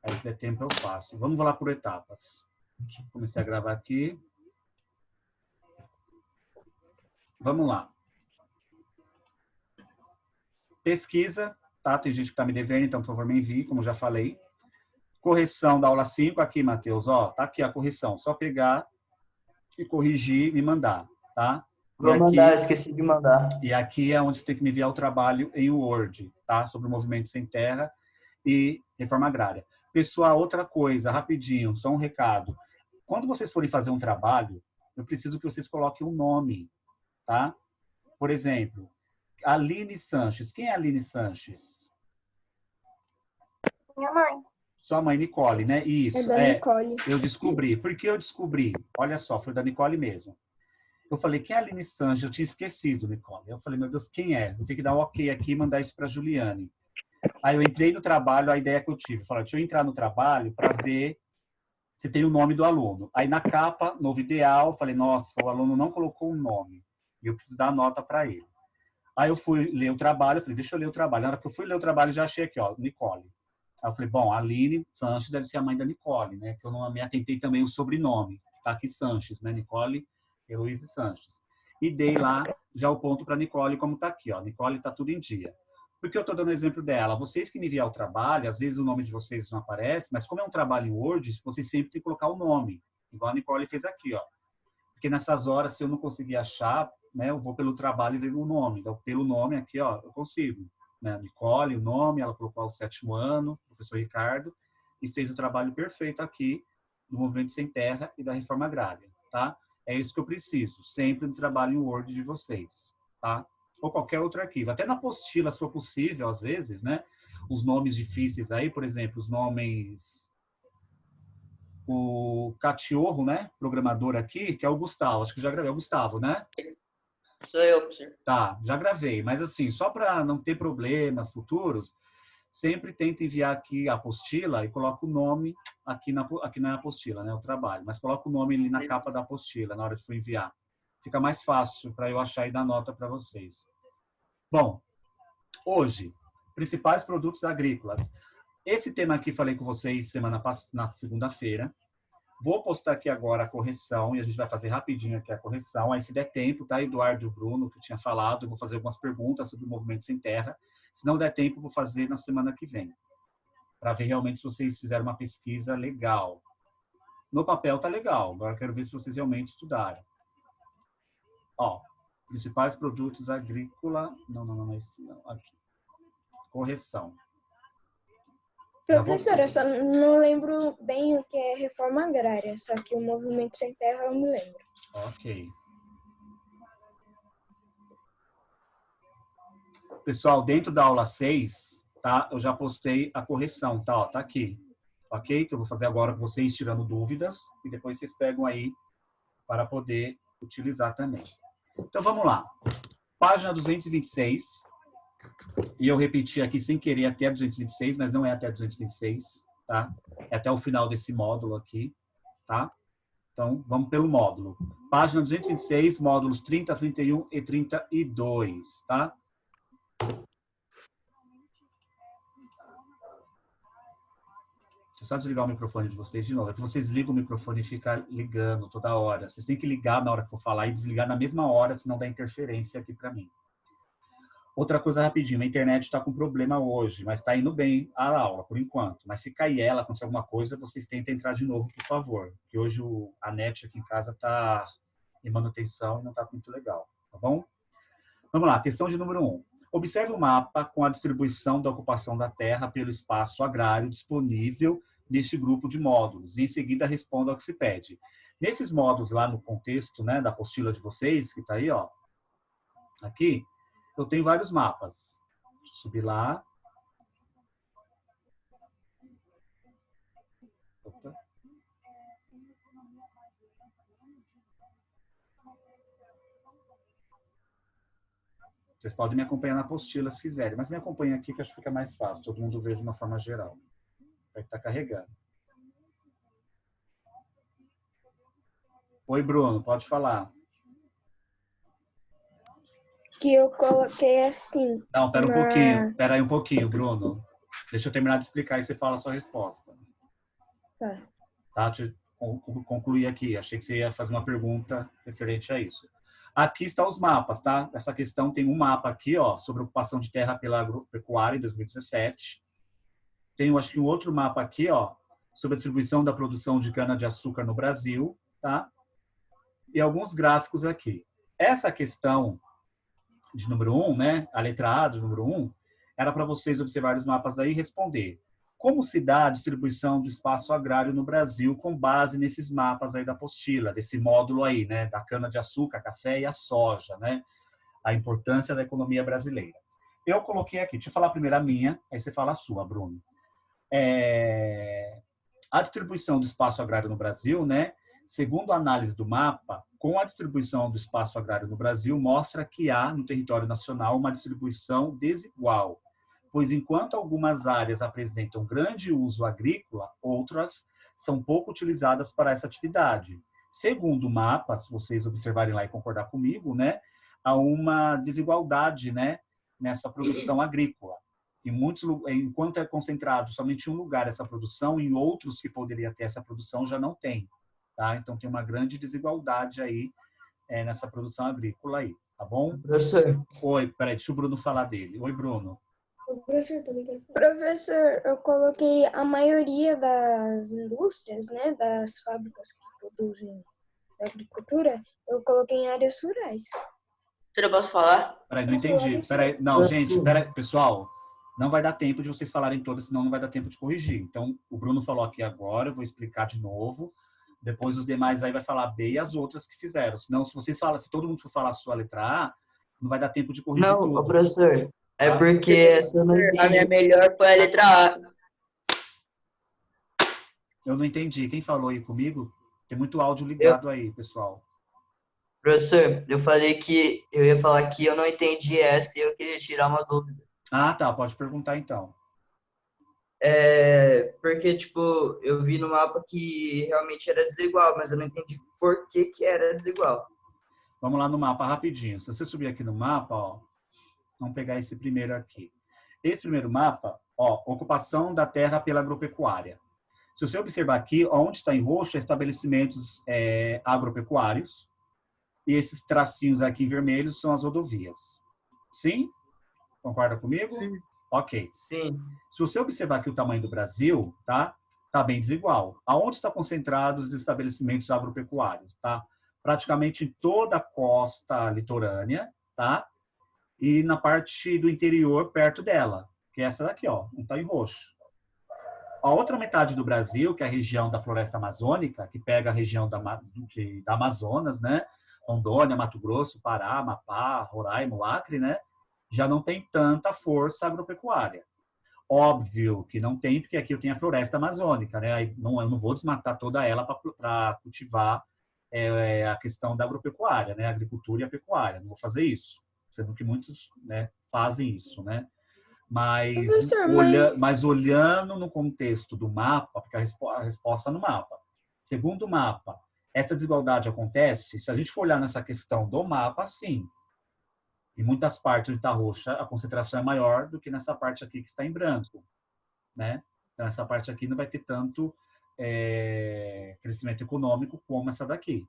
Aí, se der tempo, eu faço. Vamos lá por etapas. Deixa eu começar a gravar aqui. Vamos lá. Pesquisa, tá? Tem gente que está me devendo, então, por favor, me envie, como já falei. Correção da aula 5, aqui, Matheus, ó, tá aqui a correção. Só pegar e corrigir e me mandar, tá? Vou mandar, esqueci de mandar. E aqui é onde você tem que me enviar o trabalho em Word, tá? Sobre o movimento sem terra e reforma agrária. Pessoal, outra coisa, rapidinho, só um recado. Quando vocês forem fazer um trabalho, eu preciso que vocês coloquem um nome, tá? Por exemplo, Aline Sanches. Quem é Aline Sanches? Minha mãe. Sua mãe, Nicole, né? Isso. É da Nicole. Eu descobri. Por que eu descobri? Olha só, foi da Nicole mesmo. Eu falei, quem é a Aline Sanches? Eu tinha esquecido, Nicole. Eu falei, meu Deus, quem é? Eu tenho que dar um ok aqui e mandar isso para Juliane. Aí eu entrei no trabalho, a ideia que eu tive. Eu falei, deixa eu entrar no trabalho para ver se tem o nome do aluno. Aí na capa, novo ideal, eu falei, nossa, o aluno não colocou um nome. E eu preciso dar a nota para ele. Aí eu fui ler o trabalho, eu falei, deixa eu ler o trabalho. Na hora que eu fui ler o trabalho, já achei aqui, ó, Nicole. Aí eu falei, bom, a Aline Sanches deve ser a mãe da Nicole, né? Que eu não me atentei também o sobrenome. Tá aqui Sanches, né? Nicole Heloíse Sanches. E dei lá já o ponto para Nicole, como tá aqui, ó. Nicole tá tudo em dia. Por que eu tô dando o exemplo dela? Vocês que me enviam o trabalho, às vezes o nome de vocês não aparece, mas como é um trabalho em Word, vocês sempre têm que colocar o nome. Igual a Nicole fez aqui, ó. Porque nessas horas, se eu não conseguir achar, né, eu vou pelo trabalho e vejo o nome. Então, pelo nome aqui, ó, eu consigo. Né? Nicole, o nome, ela colocou o 7º ano, professor Ricardo, e fez o trabalho perfeito aqui do Movimento Sem Terra e da Reforma Agrária, tá? É isso que eu preciso, sempre no trabalho em Word de vocês, tá? Ou qualquer outro arquivo. Até na apostila, se for possível, às vezes, né? Os nomes difíceis aí, por exemplo, os nomes... O Catiorro, né? Programador aqui, que é o Gustavo. Acho que já gravei. É o Gustavo, né? Sou eu, professor. Tá, já gravei. Mas assim, só para não ter problemas futuros, sempre tenta enviar aqui a apostila e coloca o nome aqui na apostila, né? O trabalho. Mas coloca o nome ali na capa da apostila, na hora de for enviar. Fica mais fácil para eu achar e dar nota para vocês. Bom, hoje, principais produtos agrícolas. Esse tema aqui falei com vocês na segunda-feira. Vou postar aqui agora a correção e a gente vai fazer rapidinho aqui a correção. Aí, se der tempo, tá, Eduardo e o Bruno, que eu tinha falado, eu vou fazer algumas perguntas sobre o movimento sem terra. Se não der tempo, eu vou fazer na semana que vem, para ver realmente se vocês fizeram uma pesquisa legal. No papel tá legal, agora eu quero ver se vocês realmente estudaram. Ó, principais produtos agrícolas... Não, esse não, aqui. Correção. Professora, eu só não lembro bem o que é reforma agrária, só que o movimento sem terra eu me lembro. Ok. Pessoal, dentro da aula 6, tá? Eu já postei a correção, tá? Ó, tá aqui. Ok? Que eu vou fazer agora com vocês tirando dúvidas e depois vocês pegam aí para poder utilizar também. Então, vamos lá. Página 226. E eu repeti aqui sem querer até 226, mas não é até 226, tá? É até o final desse módulo aqui, tá? Então, vamos pelo módulo. Página 226, módulos 30, 31 e 32, tá? Deixa eu só desligar o microfone de vocês de novo. É que vocês ligam o microfone e fica ligando toda hora. Vocês têm que ligar na hora que for falar e desligar na mesma hora, senão dá interferência aqui para mim. Outra coisa rapidinho, a internet está com problema hoje, mas está indo bem a aula, por enquanto. Mas se cair ela, acontecer alguma coisa, vocês tentem entrar de novo, por favor. Porque hoje a net aqui em casa está em manutenção e não está muito legal, tá bom? Vamos lá, questão de número 1. Observe o mapa com a distribuição da ocupação da terra pelo espaço agrário disponível neste grupo de módulos. E em seguida responda ao que se pede. Nesses módulos lá no contexto, né, da apostila de vocês, que está aí, ó, aqui, eu tenho vários mapas. Deixa eu subir lá. Opa. Vocês podem me acompanhar na apostila se quiserem, mas me acompanhem aqui que acho que fica mais fácil. Todo mundo vê de uma forma geral. Vai estar carregando. Oi, Bruno, pode falar. Que eu coloquei assim. Não, pera um pouquinho. Pera aí um pouquinho, Bruno. Deixa eu terminar de explicar e você fala a sua resposta. Tá. Tá? Concluir aqui. Achei que você ia fazer uma pergunta referente a isso. Aqui estão os mapas, tá? Essa questão tem um mapa aqui, ó, sobre ocupação de terra pela agropecuária em 2017. Tem, acho que um outro mapa aqui, ó, sobre a distribuição da produção de cana-de-açúcar no Brasil, tá? E alguns gráficos aqui. Essa questão de número 1, né? A letra A do número 1, era para vocês observarem os mapas aí e responder. Como se dá a distribuição do espaço agrário no Brasil com base nesses mapas aí da apostila, desse módulo aí, né? Da cana-de-açúcar, café e a soja, né? A importância da economia brasileira. Eu coloquei aqui, deixa eu falar primeiro a minha, aí você fala a sua, Bruno. A distribuição do espaço agrário no Brasil, né? Segundo a análise do mapa, com a distribuição do espaço agrário no Brasil, mostra que há no território nacional uma distribuição desigual, pois enquanto algumas áreas apresentam grande uso agrícola, outras são pouco utilizadas para essa atividade. Segundo o mapa, se vocês observarem lá e concordar comigo, né, há uma desigualdade, né, nessa produção agrícola. Em muitos, enquanto é concentrado somente em um lugar essa produção, em outros que poderia ter essa produção já não tem. Tá? Então, tem uma grande desigualdade aí nessa produção agrícola aí, tá bom? Professor, Oi, peraí, deixa o Bruno falar dele. Oi, Bruno. Professor, eu coloquei a maioria das indústrias, né, das fábricas que produzem agricultura, eu coloquei em áreas rurais. eu posso falar? Peraí, não entendi. Peraí, não, gente, peraí, pessoal, não vai dar tempo de vocês falarem todas, senão não vai dar tempo de corrigir. Então, o Bruno falou aqui agora, eu vou explicar de novo. Depois os demais aí vai falar B e as outras que fizeram. Senão, se vocês falam, se todo mundo for falar a sua letra A, não vai dar tempo de corrigir Não, tudo. professor, é Tá? porque essa eu não entendi. A minha melhor foi a letra A. Eu não entendi. Quem falou aí comigo? Tem muito áudio ligado aí, pessoal. Professor, eu falei que eu ia falar que eu não entendi essa e eu queria tirar uma dúvida. Ah, tá. Pode perguntar então. Porque, tipo, eu vi no mapa que realmente era desigual, mas eu não entendi por que que era desigual. Vamos lá no mapa rapidinho. Se você subir aqui no mapa, ó, vamos pegar esse primeiro aqui. Esse primeiro mapa, ó, ocupação da terra pela agropecuária. Se você observar aqui, onde está em roxo, é estabelecimentos agropecuários. E esses tracinhos aqui em vermelho são as rodovias. Sim? Concorda comigo? Sim. Ok. Sim. Se você observar aqui o tamanho do Brasil, tá? Tá bem desigual. Aonde estão concentrados os estabelecimentos agropecuários, tá? Praticamente em toda a costa litorânea, tá? E na parte do interior, perto dela, que é essa daqui, ó, não tá em roxo. A outra metade do Brasil, que é a região da floresta amazônica, que pega a região da Amazonas, né? Rondônia, Mato Grosso, Pará, Amapá, Roraima, Acre, né? Já não tem tanta força agropecuária. Óbvio que não tem, porque aqui eu tenho a floresta amazônica, né? Eu não vou desmatar toda ela para cultivar a questão da agropecuária, né? A agricultura e a pecuária. Não vou fazer isso, sendo que muitos, né, fazem isso, né? Mas olhando no contexto do mapa, porque a resposta no mapa. Segundo o mapa, essa desigualdade acontece, se a gente for olhar nessa questão do mapa, sim. Em muitas partes onde está roxa, a concentração é maior do que nessa parte aqui que está em branco, né? Então, essa parte aqui não vai ter tanto crescimento econômico como essa daqui.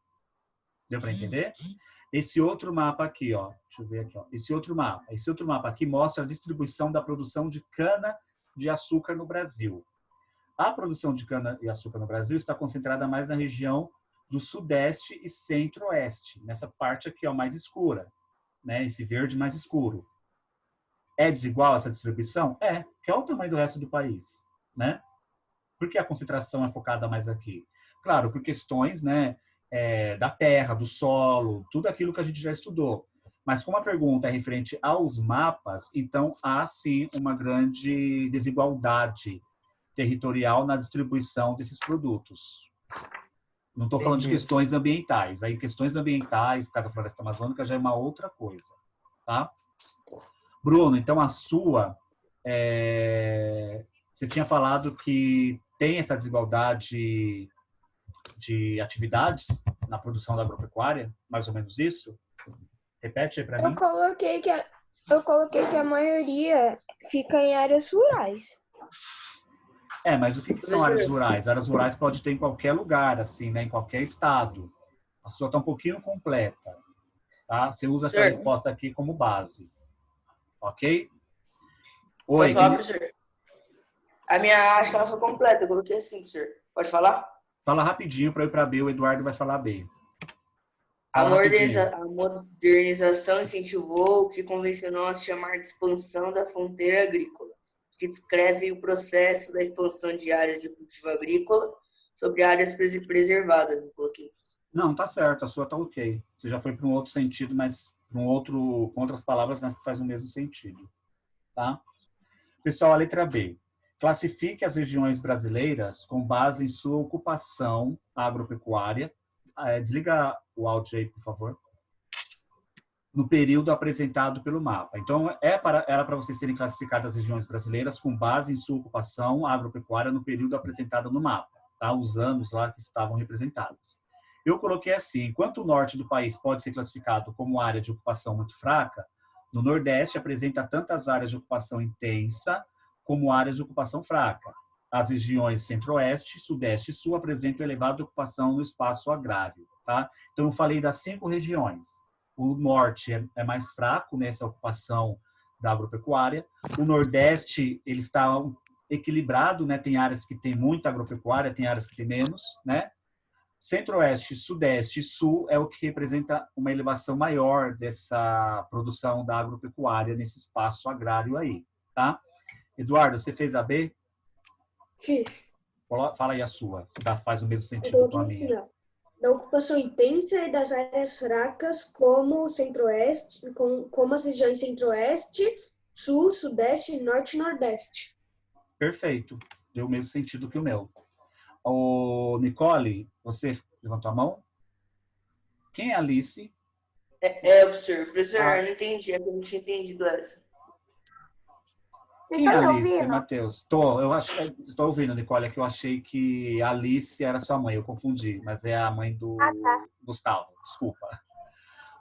Deu para entender? Esse outro mapa aqui, ó, deixa eu ver aqui, ó, esse outro mapa aqui mostra a distribuição da produção de cana de açúcar no Brasil. A produção de cana de açúcar no Brasil está concentrada mais na região do sudeste e centro-oeste, nessa parte aqui, ó, mais escura, né? Esse verde mais escuro. É desigual essa distribuição? É, que é o tamanho do resto do país, né? Por que a concentração é focada mais aqui? Claro, por questões, né, da terra, do solo, tudo aquilo que a gente já estudou. Mas como a pergunta é referente aos mapas, então há sim uma grande desigualdade territorial na distribuição desses produtos. Não estou falando de questões ambientais. Aí questões ambientais, por causa da floresta amazônica, já é uma outra coisa, tá? Bruno, então a sua, você tinha falado que tem essa desigualdade de atividades na produção da agropecuária, mais ou menos isso? Repete aí para mim. Eu coloquei que a maioria fica em áreas rurais. Mas o que são áreas rurais? Áreas rurais pode ter em qualquer lugar, assim, né? Em qualquer estado. A sua está um pouquinho completa, tá? Você usa essa Certo. resposta aqui como base, ok? Posso Oi, falar, professor? A minha, acho que ela foi completa, eu coloquei assim, professor. Pode falar? fala rapidinho para eu ir para B, o Eduardo vai falar B. A Fala rapidinho. modernização incentivou o que convencionou a chamar de expansão da fronteira agrícola, que descreve o processo da expansão de áreas de cultivo agrícola sobre áreas preservadas. Eu coloquei. Não, tá certo, a sua tá ok. Você já foi para um outro sentido, mas para um outro, com outras palavras, mas que faz o mesmo sentido, tá? Pessoal, a letra B. Classifique as regiões brasileiras com base em sua ocupação agropecuária. Desliga o áudio aí, por favor. No período apresentado pelo mapa. Então, era para vocês terem classificado as regiões brasileiras com base em sua ocupação agropecuária no período apresentado no mapa, tá? Os anos lá que estavam representados. Eu coloquei assim, enquanto o norte do país pode ser classificado como área de ocupação muito fraca, no Nordeste apresenta tantas áreas de ocupação intensa como áreas de ocupação fraca. As regiões Centro-Oeste, Sudeste e Sul apresentam elevada ocupação no espaço agrário, tá? Então, eu falei das 5 regiões. O Norte é mais fraco nessa ocupação da agropecuária. O Nordeste, ele está equilibrado, né? Tem áreas que tem muita agropecuária, tem áreas que tem menos, né? Centro-Oeste, Sudeste e Sul é o que representa uma elevação maior dessa produção da agropecuária nesse espaço agrário aí, tá? Eduardo, você fez a B? Fiz. Fala aí a sua, se faz o mesmo Eu sentido coloquei com a assim, minha. ó. Da ocupação intensa e das áreas fracas, como o Centro-Oeste, como as regiões Centro-Oeste, Sul, Sudeste, Norte e Nordeste. Perfeito, deu o mesmo sentido que o meu. O Nicole, você levantou a mão? Quem é a Alice? Professor. Professor, Ah. eu não entendi, é que eu não tinha entendido essa. Quem é a Alice, Matheus? Tô ouvindo, Nicole, é que eu achei que a Alice era sua mãe, eu confundi, mas é a mãe do Gustavo, desculpa.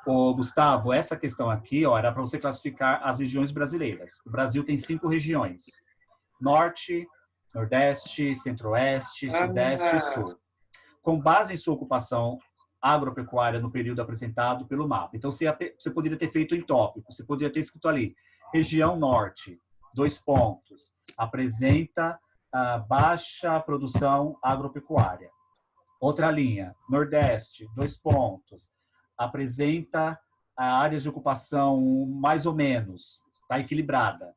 Ô, Gustavo, essa questão aqui, ó, era para você classificar as regiões brasileiras. O Brasil tem 5 regiões: Norte, Nordeste, Centro-Oeste, Sudeste e Sul. Com base em sua ocupação agropecuária no período apresentado pelo mapa. Então, você poderia ter feito em tópico, você poderia ter escrito ali, região Norte, 2 pontos, apresenta baixa produção agropecuária. Outra linha, Nordeste, 2 pontos, apresenta áreas de ocupação mais ou menos, está equilibrada.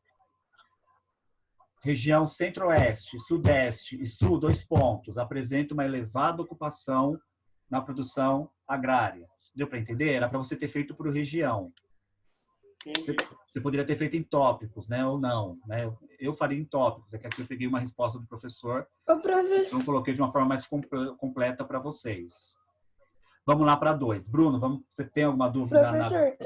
Região Centro-Oeste, Sudeste e Sul, 2 pontos, apresenta uma elevada ocupação na produção agrária. Deu para entender? Era para você ter feito por região. Você poderia ter feito em tópicos, né? Ou não, né? Eu faria em tópicos. É que aqui eu peguei uma resposta do professor. Então coloquei de uma forma mais completa para vocês. Vamos lá para 2. Bruno, você tem alguma dúvida? Professor,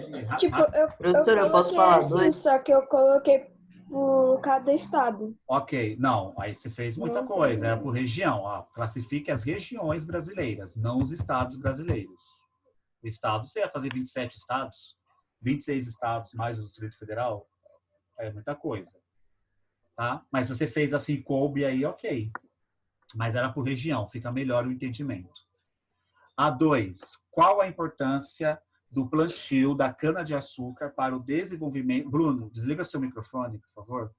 Professor, eu posso coloquei falar assim, 2? só que eu coloquei por cada estado. Ok, não, aí você fez muita coisa, era por região. Ó, classifique as regiões brasileiras, não os estados brasileiros. O estado, você ia fazer 27 estados, 26 estados, mais o Distrito Federal, é muita coisa. Tá? Mas você fez assim, coube aí, ok. Mas era por região, fica melhor o entendimento. A2, qual a importância do plantio da cana-de-açúcar para o desenvolvimento... Bruno, desliga seu microfone, por favor.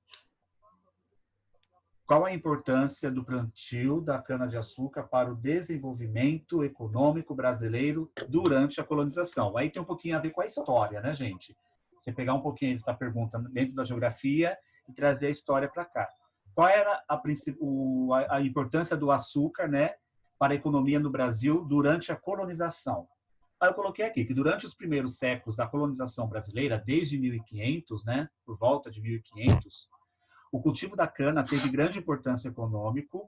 Qual a importância do plantio da cana-de-açúcar para o desenvolvimento econômico brasileiro durante a colonização? Aí tem um pouquinho a ver com a história, né, gente? Você pegar um pouquinho dessa pergunta dentro da geografia e trazer a história para cá. Qual era a importância do açúcar, né, para a economia no Brasil durante a colonização? Aí eu coloquei aqui que durante os primeiros séculos da colonização brasileira, desde 1500, né, por volta de 1500, o cultivo da cana teve grande importância econômica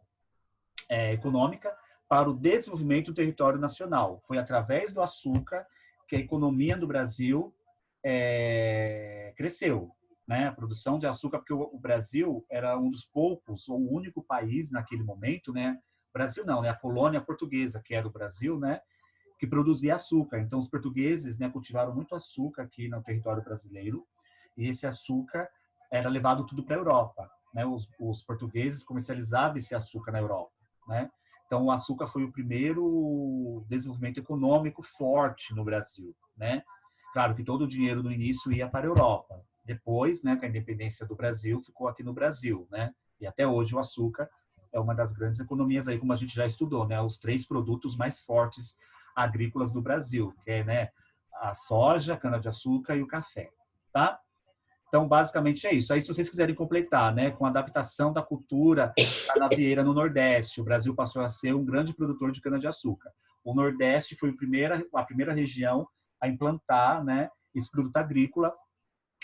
para o desenvolvimento do território nacional. Foi através do açúcar que a economia do Brasil cresceu, né? A produção de açúcar, porque o Brasil era um dos poucos, ou o único país naquele momento, né? Brasil não, né? A colônia portuguesa, que era o Brasil, né? Que produzia açúcar. Então, os portugueses, né, cultivaram muito açúcar aqui no território brasileiro, e esse açúcar era levado tudo para a Europa. né? Os portugueses comercializavam esse açúcar na Europa, né? Então, o açúcar foi o primeiro desenvolvimento econômico forte no Brasil, né? Claro que todo o dinheiro no início ia para a Europa. Depois, né, com a independência do Brasil, ficou aqui no Brasil, né? E até hoje o açúcar é uma das grandes economias aí, como a gente já estudou, né? Os 3 produtos mais fortes agrícolas do Brasil, que é, né, a soja, a cana-de-açúcar e o café, tá? Então, basicamente é isso. Aí, se vocês quiserem completar, né, com a adaptação da cultura canavieira no Nordeste, o Brasil passou a ser um grande produtor de cana-de-açúcar. O Nordeste foi a primeira região a implantar, né, esse produto agrícola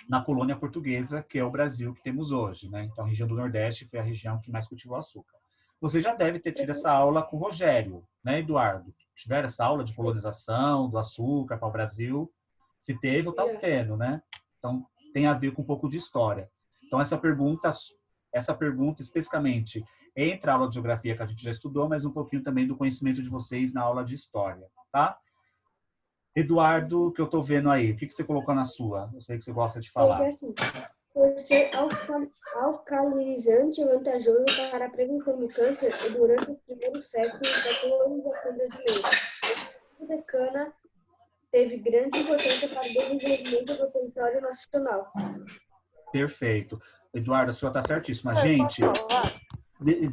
na colônia portuguesa, que é o Brasil que temos hoje, né? Então, a região do Nordeste foi a região que mais cultivou açúcar. Você já deve ter tido essa aula com o Rogério, né, Eduardo? Tiveram essa aula de colonização do açúcar para o Brasil? Se teve, eu estava tendo, né? Então, tem a ver com um pouco de história. Então, essa pergunta especificamente entra a aula de geografia que a gente já estudou, mas um pouquinho também do conhecimento de vocês na aula de história, tá? Eduardo, que eu estou vendo aí, o que você colocou na sua? Eu sei que você gosta de falar. Porque assim, por ser alcalinizante e vantajoso para a prevenção do câncer e durante os primeiros séculos da colonização brasileira. O cultivo de cana teve grande importância para o desenvolvimento do território nacional. Perfeito. Eduardo, a sua está certíssima. Gente,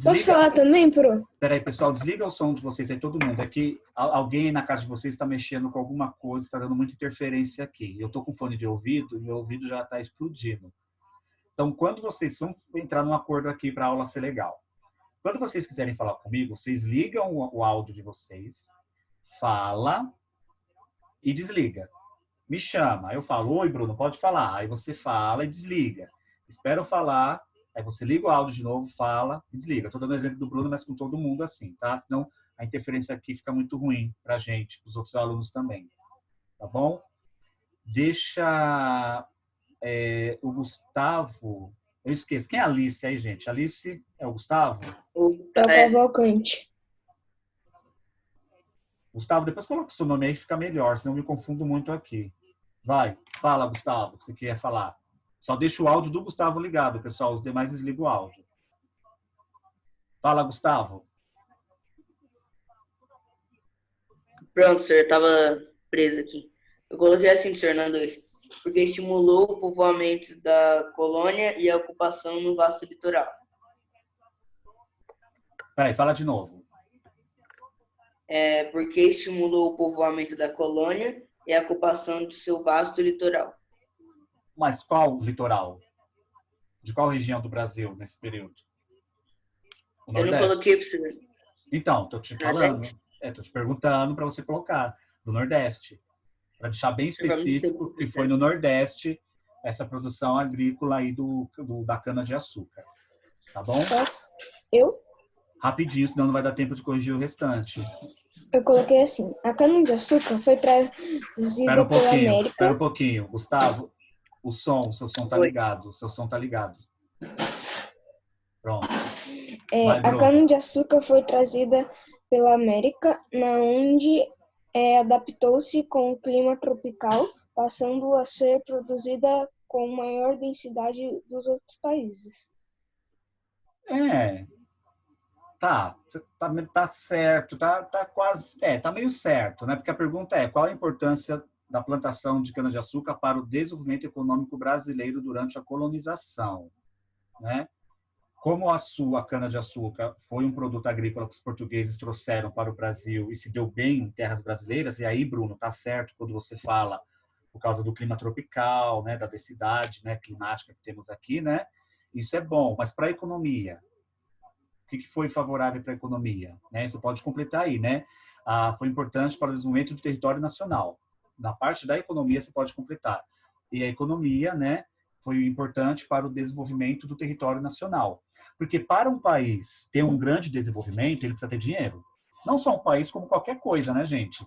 Posso falar também, Pro? Espera aí, pessoal, desliga o som de vocês aí, todo mundo. É que alguém aí na casa de vocês está mexendo com alguma coisa, está dando muita interferência aqui. Eu estou com fone de ouvido e meu ouvido já está explodindo. Então, quando vocês vão entrar num acordo aqui para a aula ser legal, quando vocês quiserem falar comigo, vocês ligam o áudio de vocês, fala e desliga. Me chama. Aí eu falo, oi, Bruno, pode falar. Aí você fala e desliga. Espera eu falar. Aí você liga o áudio de novo, fala e desliga. Estou dando o exemplo do Bruno, mas com todo mundo assim, tá? Senão a interferência aqui fica muito ruim para a gente, para os outros alunos também. Tá bom? Deixa o Gustavo... Eu esqueço. Quem é a Alice aí, gente? Alice é o Gustavo? É o Cavalcante. Gustavo, depois coloca o seu nome aí que fica melhor, senão eu me confundo muito aqui. Vai, fala, Gustavo, o que você quer falar. Só deixa o áudio do Gustavo ligado, pessoal. Os demais desligam o áudio. Fala, Gustavo. Pronto, senhor, estava preso aqui. Eu coloquei assim, senhor, na 2. Porque estimulou o povoamento da colônia e a ocupação no vasto litoral. Peraí, fala de novo. Porque estimulou o povoamento da colônia e a ocupação do seu vasto litoral. Mas qual litoral? De qual região do Brasil nesse período? O Eu não coloquei para o senhor. Então, estou te falando. Estou te perguntando para você colocar. Do Nordeste. Para deixar bem específico que foi no Nordeste essa produção agrícola aí da cana-de-açúcar. Tá bom? Posso? Eu? Rapidinho, senão não vai dar tempo de corrigir o restante. Eu coloquei assim, a cana-de-açúcar foi trazida pela América... Espera um pouquinho. Gustavo, o seu som tá ligado. O seu som tá ligado. Pronto. A cana-de-açúcar foi trazida pela América, onde adaptou-se com o clima tropical, passando a ser produzida com maior densidade dos outros países. Tá certo, tá quase, tá meio certo, né? Porque a pergunta é, qual a importância da plantação de cana-de-açúcar para o desenvolvimento econômico brasileiro durante a colonização, né? Como a sua cana-de-açúcar foi um produto agrícola que os portugueses trouxeram para o Brasil e se deu bem em terras brasileiras, e aí, Bruno, tá certo quando você fala por causa do clima tropical, né, da densidade, né, climática que temos aqui, né? Isso é bom, mas para a economia, o que foi favorável para a economia? Né? Você pode completar aí, né? Foi importante para o desenvolvimento do território nacional. Na parte da economia, você pode completar. E a economia, né, foi importante para o desenvolvimento do território nacional. Porque para um país ter um grande desenvolvimento, ele precisa ter dinheiro. Não só um país, como qualquer coisa, né, gente?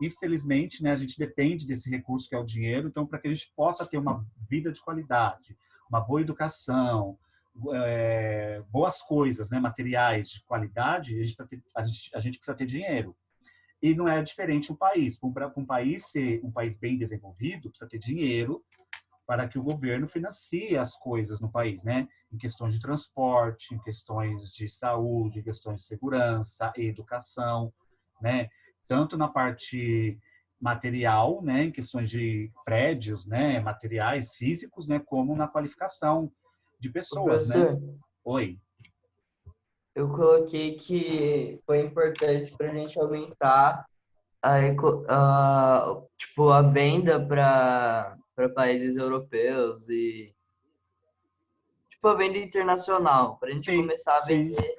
Infelizmente, né, a gente depende desse recurso que é o dinheiro. Então, para que a gente possa ter uma vida de qualidade, uma boa educação, boas coisas, né, materiais de qualidade, a gente precisa ter dinheiro. E não é diferente o país. Para um país ser um país bem desenvolvido, precisa ter dinheiro para que o governo financie as coisas no país, né? Em questões de transporte, em questões de saúde, em questões de segurança, educação, né? Tanto na parte material, né, em questões de prédios, né, materiais físicos, né, como na qualificação de Ô, pessoas, né? professor, Oi. eu coloquei que foi importante para a gente aumentar tipo, a venda para países europeus e tipo, a venda internacional, para a gente Sim, começar a sim. vender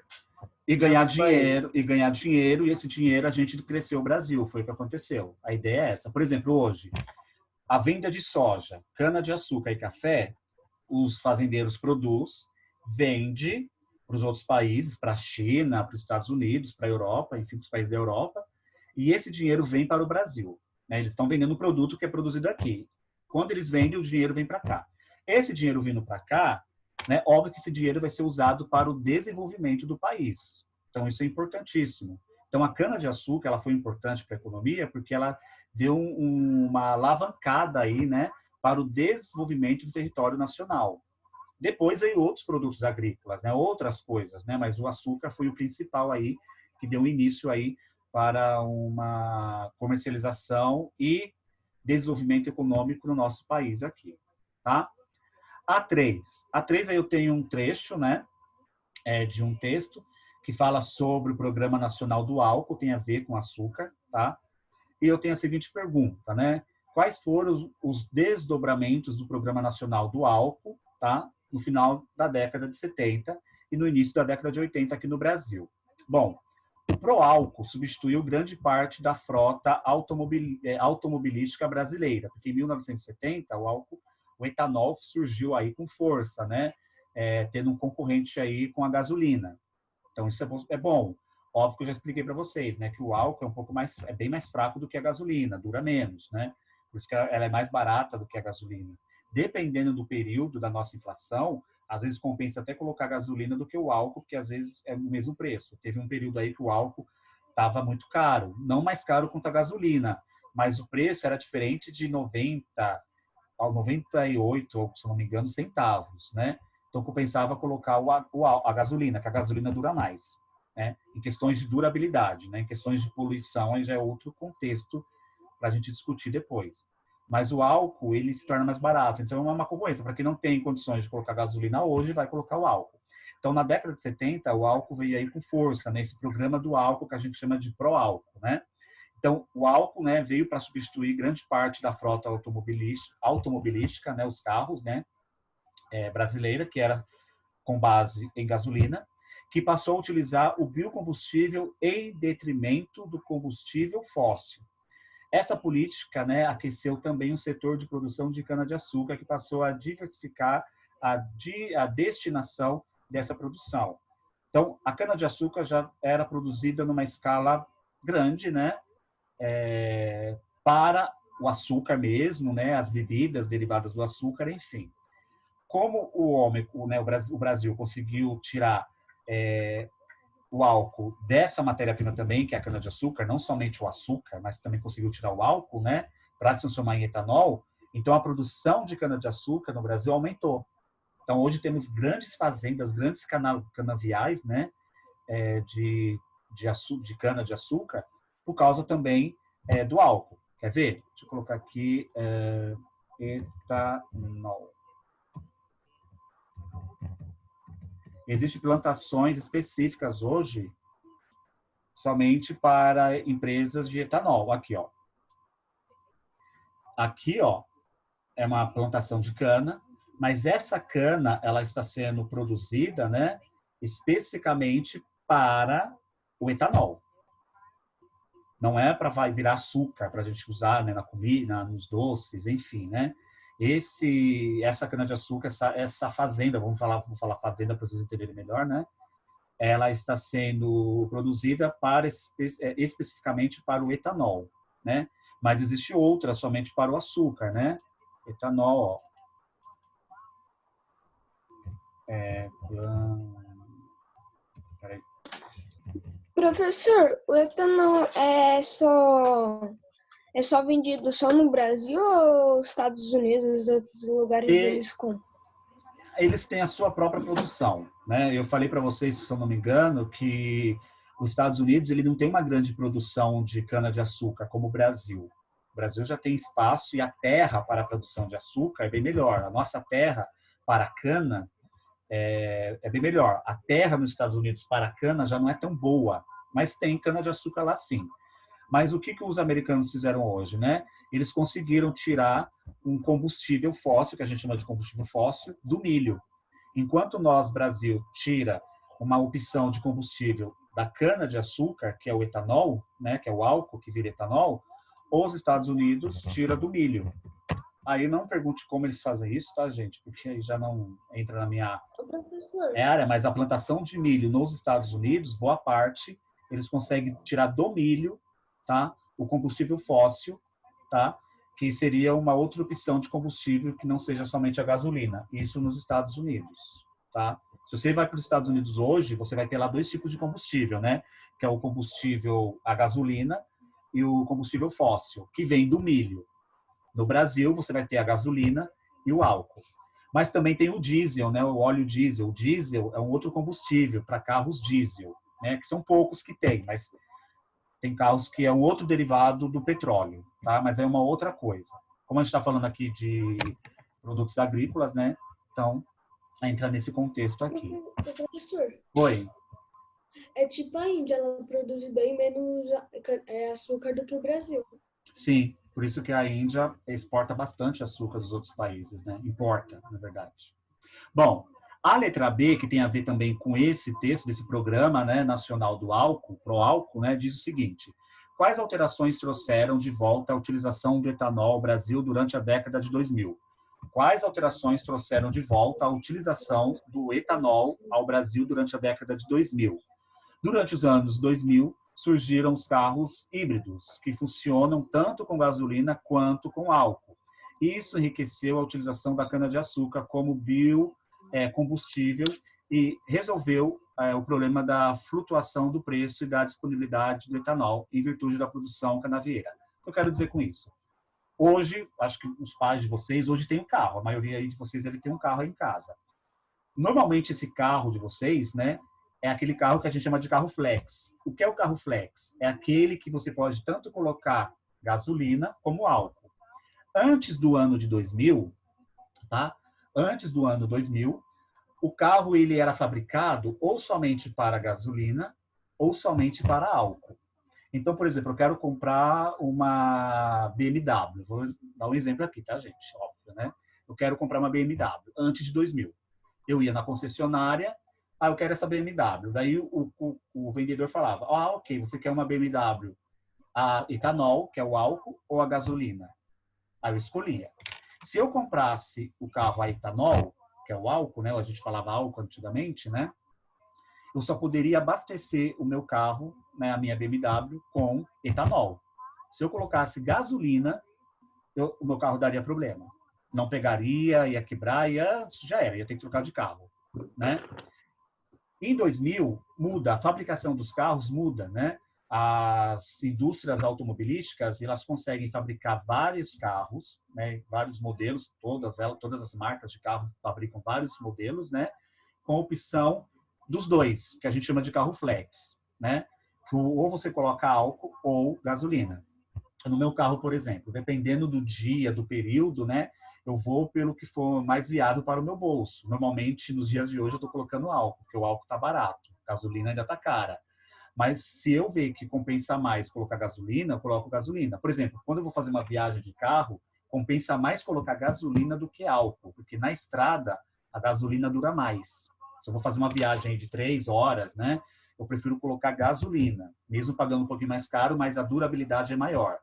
E em outros países. ganhar dinheiro, e esse dinheiro a gente cresceu o Brasil, foi o que aconteceu. A ideia é essa. Por exemplo, hoje, a venda de soja, cana-de-açúcar e café, os fazendeiros produzem, vende para os outros países, para a China, para os Estados Unidos, para a Europa, enfim, para os países da Europa, e esse dinheiro vem para o Brasil, né? Eles estão vendendo um produto que é produzido aqui. Quando eles vendem, o dinheiro vem para cá. Esse dinheiro vindo para cá, né, óbvio que esse dinheiro vai ser usado para o desenvolvimento do país. Então, isso é importantíssimo. Então, a cana-de-açúcar ela foi importante para a economia porque ela deu uma alavancada aí, né, para o desenvolvimento do território nacional. Depois veio outros produtos agrícolas, né, outras coisas, né, mas o açúcar foi o principal aí que deu início aí para uma comercialização e desenvolvimento econômico no nosso país aqui, tá? A três aí eu tenho um trecho, né, de um texto que fala sobre o Programa Nacional do Álcool, tem a ver com açúcar, tá? E eu tenho a seguinte pergunta, né? Quais foram os desdobramentos do Programa Nacional do Álcool, tá? No final da década de 70 e no início da década de 80 aqui no Brasil. Bom, o Proálcool substituiu grande parte da frota automobilística brasileira, porque em 1970 o etanol surgiu aí com força, né? Tendo um concorrente aí com a gasolina. Então isso é bom. Óbvio que eu já expliquei para vocês, né, que o álcool é bem mais fraco do que a gasolina, dura menos, né? Por isso que ela é mais barata do que a gasolina. Dependendo do período da nossa inflação, às vezes compensa até colocar gasolina do que o álcool, porque às vezes é o mesmo preço. Teve um período aí que o álcool estava muito caro, não mais caro quanto a gasolina, mas o preço era diferente de 90 a 98, se não me engano, centavos, né? Então compensava colocar a gasolina, que a gasolina dura mais, né? Em questões de durabilidade, né? Em questões de poluição, aí já é outro contexto para a gente discutir depois. Mas o álcool, ele se torna mais barato. Então, é uma concorrência. Para quem não tem condições de colocar gasolina hoje, vai colocar o álcool. Então, na década de 70, o álcool veio aí com força, nesse, né? Programa do álcool, que a gente chama de Proálcool, né? Então, o álcool, né, veio para substituir grande parte da frota automobilística, né, os carros, né, brasileira, que era com base em gasolina, que passou a utilizar o biocombustível em detrimento do combustível fóssil. Essa política, né, aqueceu também o setor de produção de cana-de-açúcar, que passou a diversificar a destinação dessa produção. Então, a cana-de-açúcar já era produzida numa escala grande, né, para o açúcar mesmo, né, as bebidas derivadas do açúcar, enfim. Como o Brasil conseguiu tirar o álcool dessa matéria-prima também, que é a cana-de-açúcar, não somente o açúcar, mas também conseguiu tirar o álcool, né, para se transformar em etanol, então a produção de cana-de-açúcar no Brasil aumentou. Então hoje temos grandes fazendas, grandes canaviais, né, de cana-de-açúcar, por causa também do álcool. Quer ver? Deixa eu colocar aqui etanol. Existem plantações específicas hoje somente para empresas de etanol. Aqui, ó. Aqui, ó, é uma plantação de cana, mas essa cana, ela está sendo produzida, né, especificamente para o etanol. Não é para virar açúcar para a gente usar, né, na comida, nos doces, enfim, né? Essa cana-de-açúcar, essa fazenda, vou falar fazenda para vocês entenderem melhor, né? Ela está sendo produzida especificamente para o etanol, né? Mas existe outra somente para o açúcar, né? Etanol, ó. Professor, o etanol É só vendido só no Brasil ou Estados Unidos e outros lugares eles compram? Eles têm a sua própria produção, né? Eu falei para vocês, se eu não me engano, que os Estados Unidos ele não tem uma grande produção de cana-de-açúcar como o Brasil. O Brasil já tem espaço e a terra para a produção de açúcar é bem melhor. A nossa terra para a cana é bem melhor. A terra nos Estados Unidos para a cana já não é tão boa, mas tem cana-de-açúcar lá sim. Mas o que os americanos fizeram hoje, né? Eles conseguiram tirar um combustível fóssil, que a gente chama de combustível fóssil, do milho. Enquanto nós, Brasil, tira uma opção de combustível da cana-de-açúcar, que é o etanol, né? Que é o álcool que vira etanol, os Estados Unidos tira do milho. Aí não pergunte como eles fazem isso, tá, gente? Porque aí já não entra na minha área, mas a plantação de milho nos Estados Unidos, boa parte, eles conseguem tirar do milho, tá? O combustível fóssil, tá? Que seria uma outra opção de combustível que não seja somente a gasolina. Isso nos Estados Unidos, tá? Se você vai para os Estados Unidos hoje, você vai ter lá 2 tipos de combustível, né? Que é o combustível a gasolina e o combustível fóssil, que vem do milho. No Brasil, você vai ter a gasolina e o álcool. Mas também tem o diesel, né? O óleo diesel. O diesel é um outro combustível para carros diesel, né? Que são poucos que tem, mas tem carros que é um outro derivado do petróleo, tá? Mas é uma outra coisa. Como a gente está falando aqui de produtos agrícolas, né? Então, entra nesse contexto aqui. Professor, Oi. é tipo a Índia, ela produz bem menos açúcar do que o Brasil. Sim, por isso que a Índia exporta bastante açúcar dos outros países, né? Importa, na verdade. Bom, a letra B, que tem a ver também com esse texto, desse programa, né, nacional do álcool, pro álcool, né, diz o seguinte: quais alterações trouxeram de volta a utilização do etanol ao Brasil durante a década de 2000? Quais alterações trouxeram de volta a utilização do etanol ao Brasil durante a década de 2000? Durante os anos 2000, surgiram os carros híbridos, que funcionam tanto com gasolina quanto com álcool. Isso enriqueceu a utilização da cana-de-açúcar como biocombustível e resolveu o problema da flutuação do preço e da disponibilidade do etanol em virtude da produção canavieira. O que eu quero dizer com isso? Hoje, acho que os pais de vocês hoje têm um carro, a maioria aí de vocês deve ter um carro aí em casa. Normalmente esse carro de vocês, né, é aquele carro que a gente chama de carro flex. O que é o carro flex? É aquele que você pode tanto colocar gasolina como álcool. Antes do ano de 2000, tá? Antes do ano 2000, o carro ele era fabricado ou somente para gasolina ou somente para álcool. Então, por exemplo, eu quero comprar uma BMW. Vou dar um exemplo aqui, tá, gente? Óbvio, né? Eu quero comprar uma BMW antes de 2000. Eu ia na concessionária, eu quero essa BMW. Daí o vendedor falava, ok, você quer uma BMW a etanol, que é o álcool, ou a gasolina? Aí eu escolhia. Se eu comprasse o carro a etanol, que é o álcool, né? A gente falava álcool antigamente, né? Eu só poderia abastecer o meu carro, né, a minha BMW, com etanol. Se eu colocasse gasolina, o meu carro daria problema. Não pegaria, ia quebrar, já era, ia ter que trocar de carro, né? Em 2000, muda, a fabricação dos carros muda, né? As indústrias automobilísticas, elas conseguem fabricar vários carros, né? Vários modelos, todas as marcas de carro fabricam vários modelos, né? Com a opção dos dois, que a gente chama de carro flex, né? Ou você coloca álcool ou gasolina. No meu carro, por exemplo, dependendo do dia, do período, né? Eu vou pelo que for mais viável para o meu bolso. Normalmente, nos dias de hoje, eu estou colocando álcool, porque o álcool está barato, a gasolina ainda está cara. Mas se eu ver que compensa mais colocar gasolina, eu coloco gasolina. Por exemplo, quando eu vou fazer uma viagem de carro, compensa mais colocar gasolina do que álcool, porque na estrada a gasolina dura mais. Se eu vou fazer uma viagem de 3 horas, né? Eu prefiro colocar gasolina, mesmo pagando um pouquinho mais caro, mas a durabilidade é maior.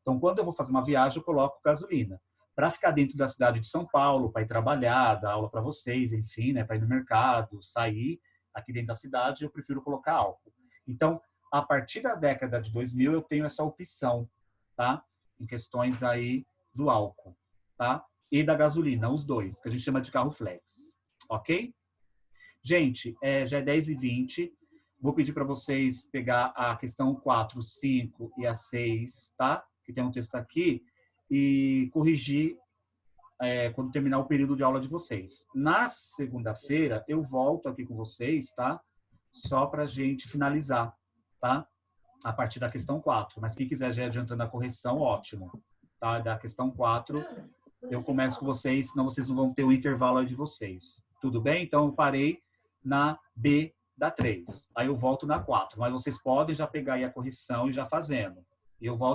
Então, quando eu vou fazer uma viagem, eu coloco gasolina. Para ficar dentro da cidade de São Paulo, para ir trabalhar, dar aula para vocês, enfim, né, para ir no mercado, sair aqui dentro da cidade, eu prefiro colocar álcool. Então, a partir da década de 2000, eu tenho essa opção, tá? Em questões aí do álcool, tá? E da gasolina, os dois, que a gente chama de carro flex, ok? Gente, já é 10h20. Vou pedir para vocês pegar a questão 4, 5 e a 6, tá? que tem um texto aqui, e corrigir quando terminar o período de aula de vocês. Na segunda-feira, eu volto aqui com vocês, tá? Só para a gente finalizar, tá? A partir da questão 4. Mas quem quiser já ir adiantando a correção, ótimo. Tá? Da questão 4, eu começo com vocês, senão vocês não vão ter o intervalo aí de vocês. Tudo bem? Então, eu parei na B da 3. Aí eu volto na 4. Mas vocês podem já pegar aí a correção e já fazendo. E eu volto